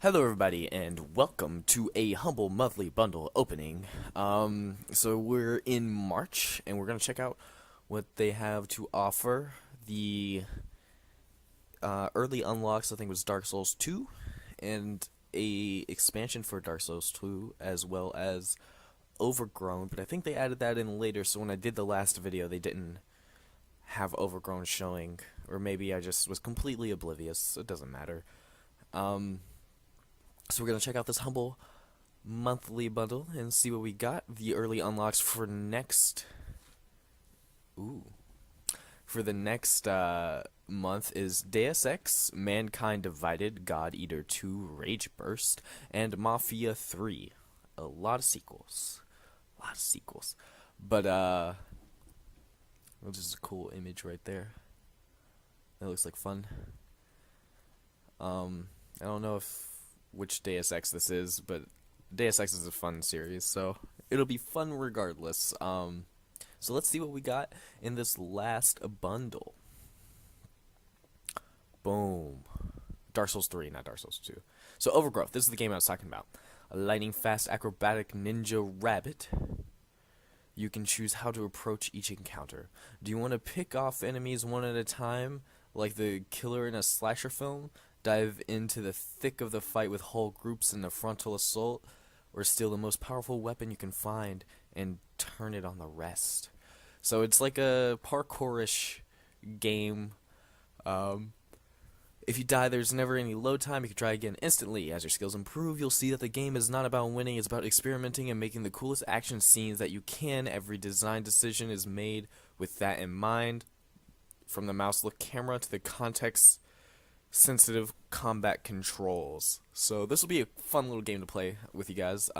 Hello everybody and welcome to a humble monthly bundle opening. So we're in March and we're going to check out what they have to offer. The early unlocks I think was Dark Souls 2 and a expansion for Dark Souls 2 as well as Overgrown, but I think they added that in later, so when I did the last video they didn't have Overgrown showing, or maybe I just was completely oblivious. It doesn't matter. So we're going to check out this humble monthly bundle and see what we got. The early unlocks for next month is Deus Ex, Mankind Divided, God Eater 2, Rage Burst, and Mafia 3. A lot of sequels. But this is a cool image right there. That looks like fun. I don't know which Deus Ex this is, but Deus Ex is a fun series, so it'll be fun regardless. So let's see what we got in this last bundle. Boom. Dark Souls 3, not Dark Souls 2. So Overgrowth, this is the game I was talking about. A lightning fast acrobatic ninja rabbit. You can choose how to approach each encounter. Do you want to pick off enemies one at a time, like the killer in a slasher film? Dive into the thick of the fight with whole groups in a frontal assault, or steal the most powerful weapon you can find and turn it on the rest. So it's like a parkourish game. If you die, there's never any load time. You can try again instantly. As your skills improve, you'll see that the game is not about winning. It's about experimenting and making the coolest action scenes that you can. Every design decision is made with that in mind. From the mouse look camera to the context sensitive combat controls. So this will be a fun little game to play with you guys.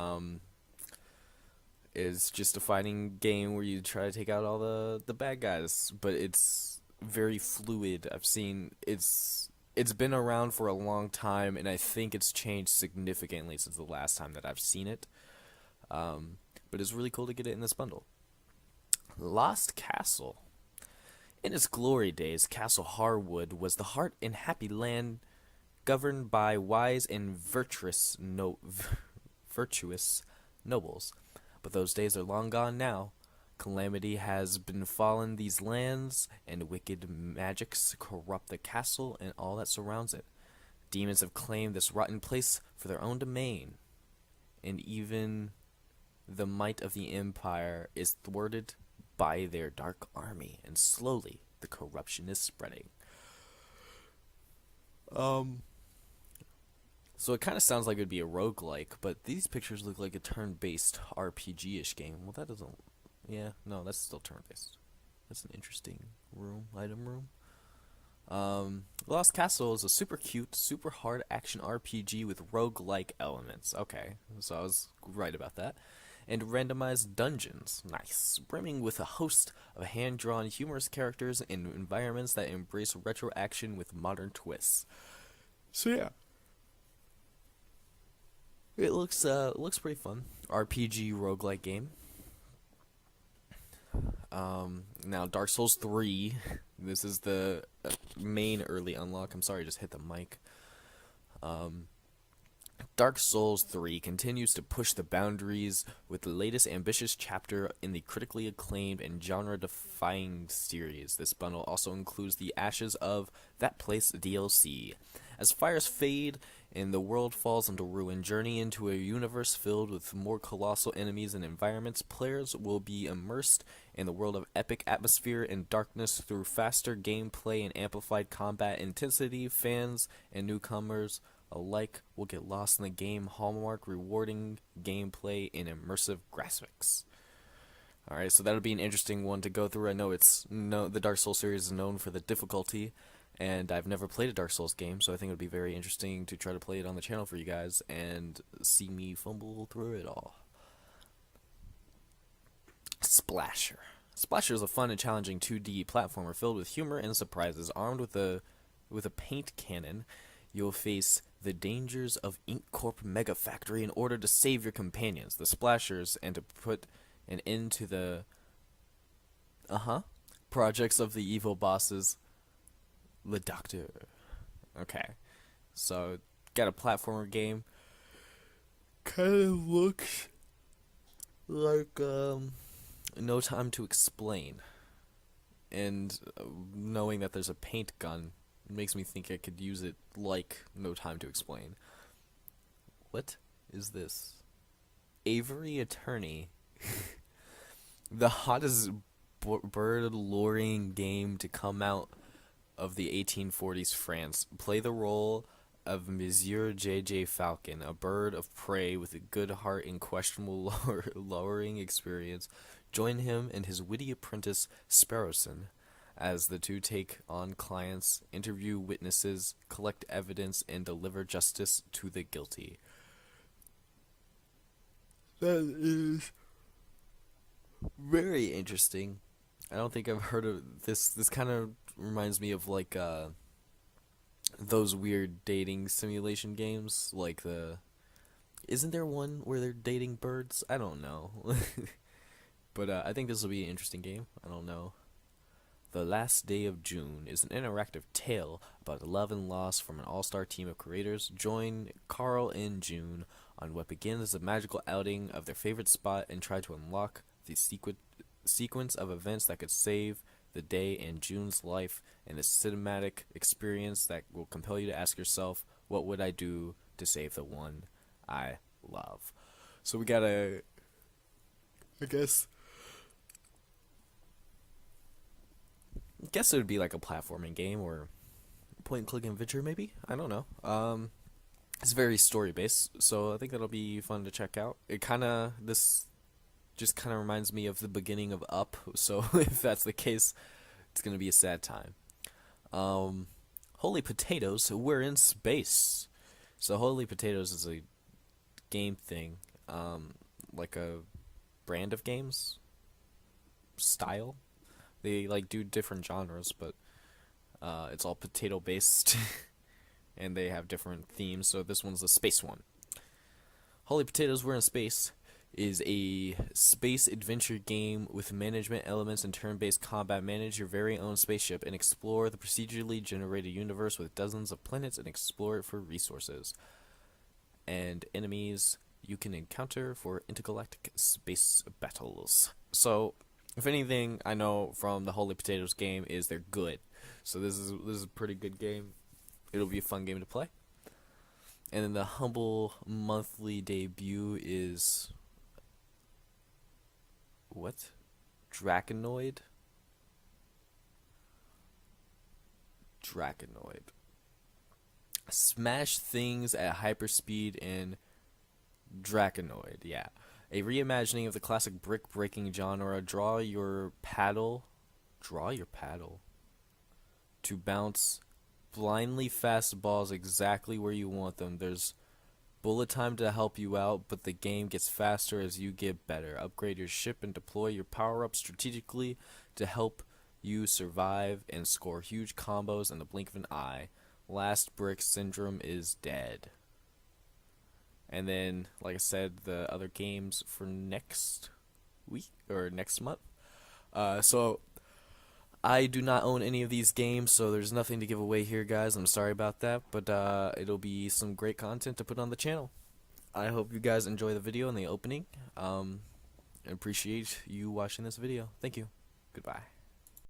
It's just a fighting game where you try to take out all the bad guys, but it's very fluid. I've seen it's been around for a long time, and I think it's changed significantly since the last time that I've seen it. But it's really cool to get it in this bundle. Lost Castle. In its glory days, Castle Harwood was the heart and happy land governed by wise and virtuous nobles. But those days are long gone now. Calamity has befallen these lands, and wicked magics corrupt the castle and all that surrounds it. Demons have claimed this rotten place for their own domain, and even the might of the empire is thwarted by their dark army, and slowly the corruption is spreading. So it kind of sounds like it would be a roguelike, but these pictures look like a turn-based RPG-ish game. Well, that doesn't... Yeah, no, that's still turn-based. That's an interesting item room. Lost Castle is a super cute, super hard action RPG with roguelike elements. Okay, so I was right about that. And randomized dungeons. Nice. Brimming with a host of hand-drawn humorous characters and environments that embrace retro action with modern twists. So yeah. It looks pretty fun. RPG roguelike game. Now Dark Souls 3. This is the main early unlock. I'm sorry, I just hit the mic. Dark Souls 3 continues to push the boundaries with the latest ambitious chapter in the critically acclaimed and genre-defying series. This bundle also includes the Ashes of That Place DLC. As fires fade and the world falls into ruin, journey into a universe filled with more colossal enemies and environments, players will be immersed in the world of epic atmosphere and darkness through faster gameplay and amplified combat intensity. Fans and newcomers alike will get lost in the game hallmark, rewarding gameplay and immersive graphics. Alright, so that'll be an interesting one to go through. I know the Dark Souls series is known for the difficulty, and I've never played a Dark Souls game, so I think it would be very interesting to try to play it on the channel for you guys and see me fumble through it all. Splasher. Splasher is a fun and challenging 2D platformer filled with humor and surprises. Armed with a paint cannon, you'll face the dangers of Ink Corp Mega Factory in order to save your companions, the Splashers, and to put an end to the projects of the evil bosses, the Doctor. Okay, so got a platformer game. Kind of looks like No Time to Explain. And knowing that there's a paint gun makes me think I could use it like No Time to Explain. What is this? Avery Attorney. The hottest bird luring game to come out of the 1840s France. Play the role of Monsieur J.J. Falcon, a bird of prey with a good heart and questionable lowering experience. Join him and his witty apprentice Sparrowson as the two take on clients, interview witnesses, collect evidence, and deliver justice to the guilty. That is very interesting. I don't think I've heard of this. This kind of reminds me of like those weird dating simulation games, like isn't there one where they're dating birds? I don't know. But I think this will be an interesting game. I don't know. The Last Day of June is an interactive tale about love and loss from an all-star team of creators. Join Carl and June on what begins as a magical outing of their favorite spot and try to unlock the sequence of events that could save the day in June's life, and a cinematic experience that will compel you to ask yourself, what would I do to save the one I love? So we gotta, I guess it would be like a platforming game or point and click adventure, maybe. I don't know. It's very story based, so I think that'll be fun to check out. This just kind of reminds me of the beginning of Up, so if that's the case, it's gonna be a sad time. Holy Potatoes, we're in space. So Holy Potatoes is a game thing, like a brand of games style. They like do different genres, but it's all potato based, and they have different themes. So this one's a space one. Holy Potatoes, We're in Space is a space adventure game with management elements and turn-based combat. Manage your very own spaceship and explore the procedurally generated universe with dozens of planets and explore it for resources and enemies you can encounter for intergalactic space battles. So, if anything, I know from the Holy Potatoes game is they're good. So this is a pretty good game. It'll be a fun game to play. And then the Humble monthly debut is what? Draconoid? Smash things at hyperspeed in Draconoid, yeah. A reimagining of the classic brick-breaking genre. Draw your paddle to bounce blindly fast balls exactly where you want them. There's bullet time to help you out, but the game gets faster as you get better. Upgrade your ship and deploy your power-ups strategically to help you survive and score huge combos in the blink of an eye. Last Brick Syndrome is dead. And then, like I said, the other games for next week or next month. So I do not own any of these games, so there's nothing to give away here, guys. I'm sorry about that, but it'll be some great content to put on the channel. I hope you guys enjoy the video and the opening. I appreciate you watching this video. Thank you. Goodbye.